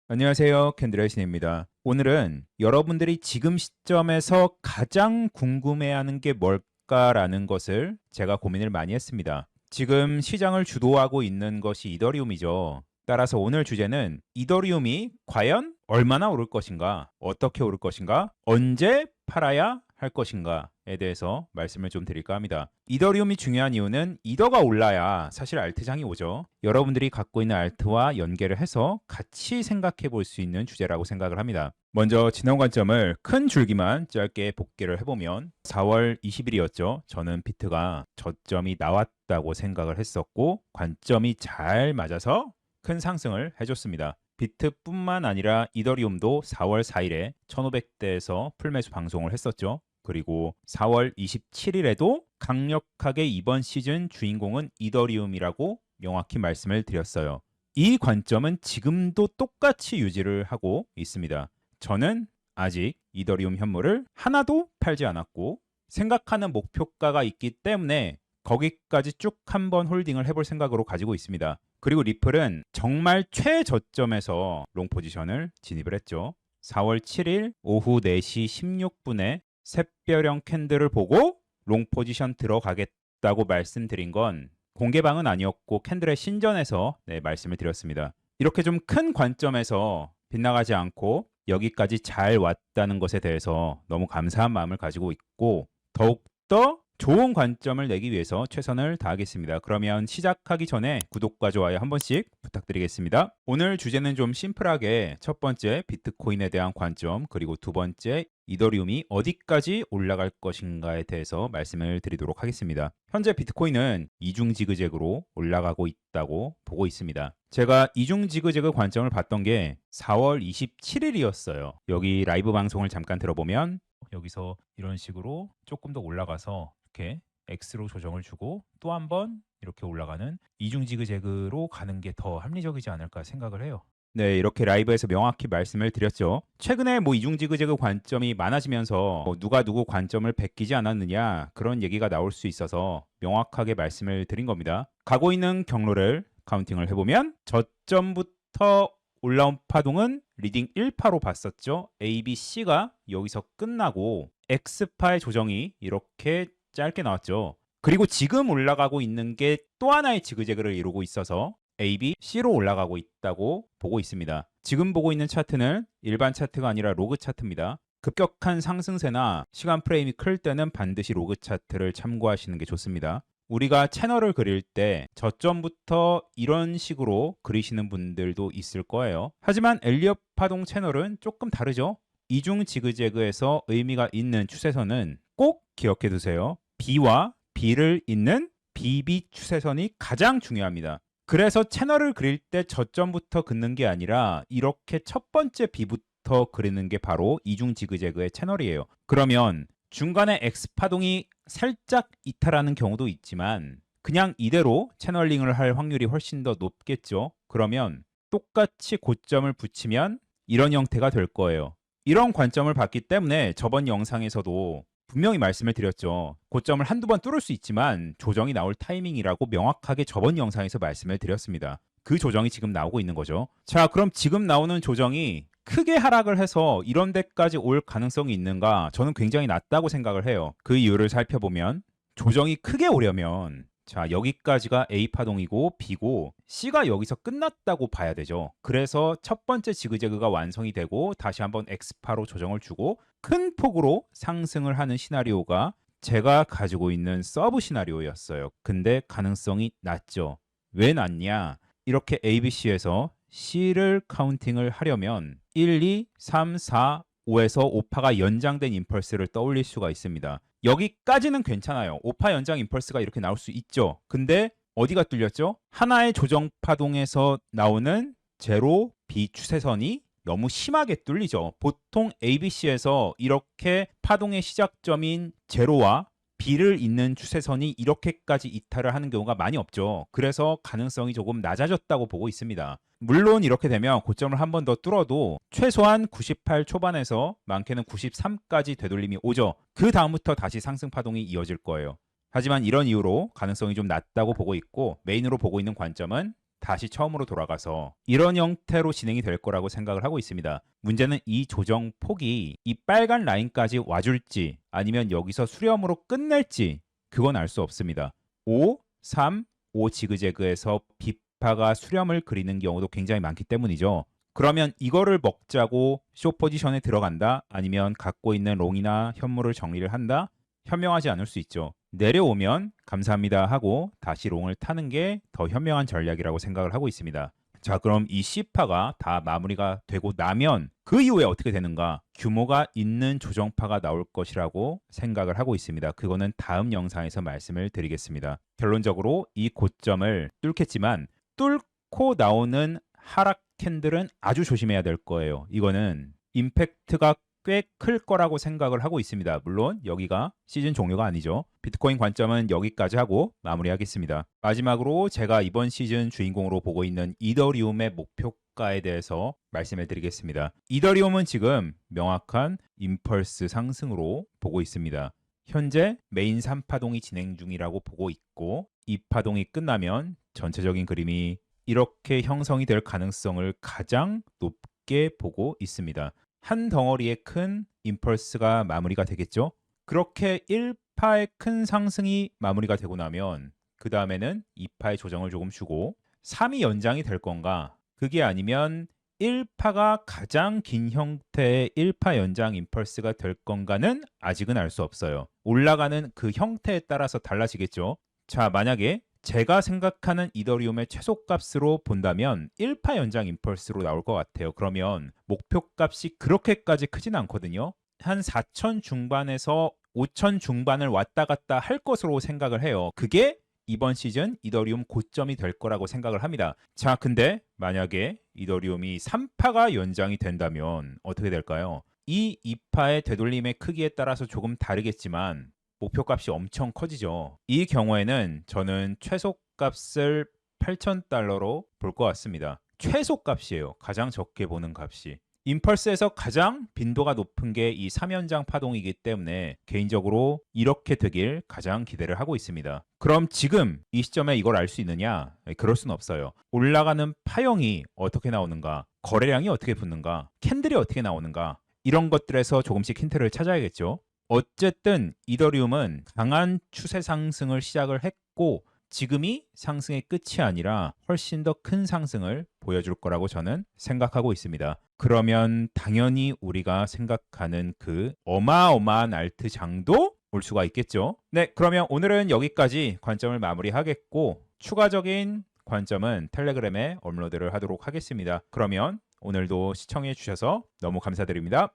안녕하세요. 캔들의 신입니다. 오늘은 여러분들이 지금 시점에서 가장 궁금해하는 게 뭘까라는 것을 제가 고민을 많이 했습니다. 지금 시장을 주도하고 있는 것이 이더리움이죠. 따라서 오늘 주제는 이더리움이 과연 얼마나 오를 것인가, 어떻게 오를 것인가, 언제 팔아야 할 것인가에 대해서 말씀을 좀 드릴까 합니다. 이더리움이 중요한 이유는 이더가 올라야 사실 알트장이 오죠. 여러분들이 갖고 있는 알트와 연계를 해서 같이 생각해 볼 수 있는 주제라고 생각을 합니다. 먼저 지난 관점을 큰 줄기만 짧게 복기를 해보면 4월 20일이었죠. 저는 비트가 저점이 나왔다고 생각을 했었고 관점이 잘 맞아서 큰 상승을 해줬습니다. 비트뿐만 아니라 이더리움도 4월 4일에 1500대에서 풀매수 방송을 했었죠. 그리고 4월 27일에도 강력하게 이번 시즌 주인공은 이더리움이라고 명확히 말씀을 드렸어요. 이 관점은 지금도 똑같이 유지를 하고 있습니다. 저는 아직 이더리움 현물을 하나도 팔지 않았고 생각하는 목표가가 있기 때문에 거기까지 쭉 한번 홀딩을 해볼 생각으로 가지고 있습니다. 그리고 리플은 정말 최저점에서 롱 포지션을 진입을 했죠. 4월 7일 오후 4시 16분에 샛별형 캔들을 보고 롱 포지션 들어가겠다고 말씀드린 건 공개방은 아니었고 캔들의 신전에서 말씀을 드렸습니다. 이렇게 좀 큰 관점에서 빗나가지 않고 여기까지 잘 왔다는 것에 대해서 너무 감사한 마음을 가지고 있고 더욱더 좋은 관점을 내기 위해서 최선을 다하겠습니다. 그러면 시작하기 전에 구독과 좋아요 한 번씩 부탁드리겠습니다. 오늘 주제는 좀 심플하게 첫 번째 비트코인에 대한 관점, 그리고 두 번째 이더리움이 어디까지 올라갈 것인가에 대해서 말씀을 드리도록 하겠습니다. 현재 비트코인은 이중지그재그로 올라가고 있다고 보고 있습니다. 제가 이중지그재그 관점을 봤던 게 4월 27일이었어요. 여기 라이브 방송을 잠깐 들어보면 여기서 이런 식으로 조금 더 올라가서 이렇게 X로 조정을 주고 또 한 번 이렇게 올라가는 이중지그재그로 가는 게 더 합리적이지 않을까 생각을 해요. 네, 이렇게 라이브에서 명확히 말씀을 드렸죠. 최근에 이중지그재그 관점이 많아지면서 누가 누구 관점을 베끼지 않았느냐 그런 얘기가 나올 수 있어서 명확하게 말씀을 드린 겁니다. 가고 있는 경로를 카운팅을 해보면 저점부터 올라온 파동은 리딩 1파로 봤었죠. A, B, C가 여기서 끝나고 X파의 조정이 이렇게 짧게 나왔죠. 그리고 지금 올라가고 있는 게 또 하나의 지그재그를 이루고 있어서 A, B, C로 올라가고 있다고 보고 있습니다. 지금 보고 있는 차트는 일반 차트가 아니라 로그 차트입니다. 급격한 상승세나 시간 프레임이 클 때는 반드시 로그 차트를 참고하시는 게 좋습니다. 우리가 채널을 그릴 때 저점부터 이런 식으로 그리시는 분들도 있을 거예요. 하지만 엘리엇 파동 채널은 조금 다르죠. 이중 지그재그에서 의미가 있는 추세선은 꼭 기억해 두세요. B와 B를 잇는 BB 추세선이 가장 중요합니다. 그래서 채널을 그릴 때 저점부터 긋는 게 아니라 이렇게 첫 번째 B부터 그리는 게 바로 이중 지그재그의 채널이에요. 그러면 중간에 X파동이 살짝 이탈하는 경우도 있지만 그냥 이대로 채널링을 할 확률이 훨씬 더 높겠죠. 그러면 똑같이 고점을 붙이면 이런 형태가 될 거예요. 이런 관점을 봤기 때문에 저번 영상에서도 분명히 말씀을 드렸죠. 고점을 한두 번 뚫을 수 있지만 조정이 나올 타이밍이라고 명확하게 저번 영상에서 말씀을 드렸습니다. 그 조정이 지금 나오고 있는 거죠. 자, 그럼 지금 나오는 조정이 크게 하락을 해서 이런 데까지 올 가능성이 있는가? 저는 굉장히 낮다고 생각을 해요. 그 이유를 살펴보면 조정이 크게 오려면 자, 여기까지가 A 파동이고 B고 C가 여기서 끝났다고 봐야 되죠. 그래서 첫 번째 지그재그가 완성이 되고 다시 한번 X파로 조정을 주고 큰 폭으로 상승을 하는 시나리오가 제가 가지고 있는 서브 시나리오였어요. 근데 가능성이 낮죠. 왜 낮냐? 이렇게 ABC에서 C를 카운팅을 하려면 1, 2, 3, 4, 5에서 5파가 연장된 임펄스를 떠올릴 수가 있습니다. 여기까지는 괜찮아요. 5파 연장 임펄스가 이렇게 나올 수 있죠. 근데 어디가 뚫렸죠? 하나의 조정 파동에서 나오는 제로 B 추세선이 너무 심하게 뚫리죠. 보통 ABC에서 이렇게 파동의 시작점인 제로와 B를 잇는 추세선이 이렇게까지 이탈을 하는 경우가 많이 없죠. 그래서 가능성이 조금 낮아졌다고 보고 있습니다. 물론 이렇게 되면 고점을 한 번 더 뚫어도 최소한 98 초반에서 많게는 93까지 되돌림이 오죠. 그 다음부터 다시 상승 파동이 이어질 거예요. 하지만 이런 이유로 가능성이 좀 낮다고 보고 있고 메인으로 보고 있는 관점은 다시 처음으로 돌아가서 이런 형태로 진행이 될 거라고 생각을 하고 있습니다. 문제는 이 조정 폭이 이 빨간 라인까지 와줄지 아니면 여기서 수렴으로 끝낼지 그건 알 수 없습니다. 5, 3, 5 지그재그에서 비파가 수렴을 그리는 경우도 굉장히 많기 때문이죠. 그러면 이거를 먹자고 숏 포지션에 들어간다 아니면 갖고 있는 롱이나 현물을 정리를 한다? 현명하지 않을 수 있죠. 내려오면 감사합니다 하고 다시 롱을 타는 게 더 현명한 전략이라고 생각을 하고 있습니다. 자, 그럼 이 C파가 다 마무리가 되고 나면 그 이후에 어떻게 되는가? 규모가 있는 조정파가 나올 것이라고 생각을 하고 있습니다. 그거는 다음 영상에서 말씀을 드리겠습니다. 결론적으로 이 고점을 뚫겠지만 뚫고 나오는 하락 캔들은 아주 조심해야 될 거예요. 이거는 임팩트가 꽤 클 거라고 생각을 하고 있습니다. 물론 여기가 시즌 종료가 아니죠. 비트코인 관점은 여기까지 하고 마무리하겠습니다. 마지막으로 제가 이번 시즌 주인공으로 보고 있는 이더리움의 목표가에 대해서 말씀해 드리겠습니다. 이더리움은 지금 명확한 임펄스 상승으로 보고 있습니다. 현재 메인 3파동이 진행 중이라고 보고 있고 이 파동이 끝나면 전체적인 그림이 이렇게 형성이 될 가능성을 가장 높게 보고 있습니다. 한 덩어리의 큰 임펄스가 마무리가 되겠죠. 그렇게 1파의 큰 상승이 마무리가 되고 나면 그 다음에는 2파의 조정을 조금 주고 3이 연장이 될 건가? 그게 아니면 1파가 가장 긴 형태의 1파 연장 임펄스가 될 건가는 아직은 알 수 없어요. 올라가는 그 형태에 따라서 달라지겠죠. 자, 만약에 제가 생각하는 이더리움의 최소값으로 본다면 1파 연장 임펄스로 나올 것 같아요. 그러면 목표값이 그렇게까지 크진 않거든요. 한 4천 중반에서 5천 중반을 왔다 갔다 할 것으로 생각을 해요. 그게 이번 시즌 이더리움 고점이 될 거라고 생각을 합니다. 자, 근데 만약에 이더리움이 3파가 연장이 된다면 어떻게 될까요? 이 2파의 되돌림의 크기에 따라서 조금 다르겠지만 목표값이 엄청 커지죠. 이 경우에는 저는 최소값을 8,000달러로 볼 것 같습니다. 최소값이에요. 가장 적게 보는 값이. 임펄스에서 가장 빈도가 높은 게 이 3연장 파동이기 때문에 개인적으로 이렇게 되길 가장 기대를 하고 있습니다. 그럼 지금 이 시점에 이걸 알 수 있느냐? 그럴 수는 없어요. 올라가는 파형이 어떻게 나오는가? 거래량이 어떻게 붙는가? 캔들이 어떻게 나오는가? 이런 것들에서 조금씩 힌트를 찾아야겠죠. 어쨌든 이더리움은 강한 추세 상승을 시작을 했고 지금이 상승의 끝이 아니라 훨씬 더 큰 상승을 보여줄 거라고 저는 생각하고 있습니다. 그러면 당연히 우리가 생각하는 그 어마어마한 알트장도 올 수가 있겠죠. 네, 그러면 오늘은 여기까지 관점을 마무리하겠고 추가적인 관점은 텔레그램에 업로드를 하도록 하겠습니다. 그러면 오늘도 시청해 주셔서 너무 감사드립니다.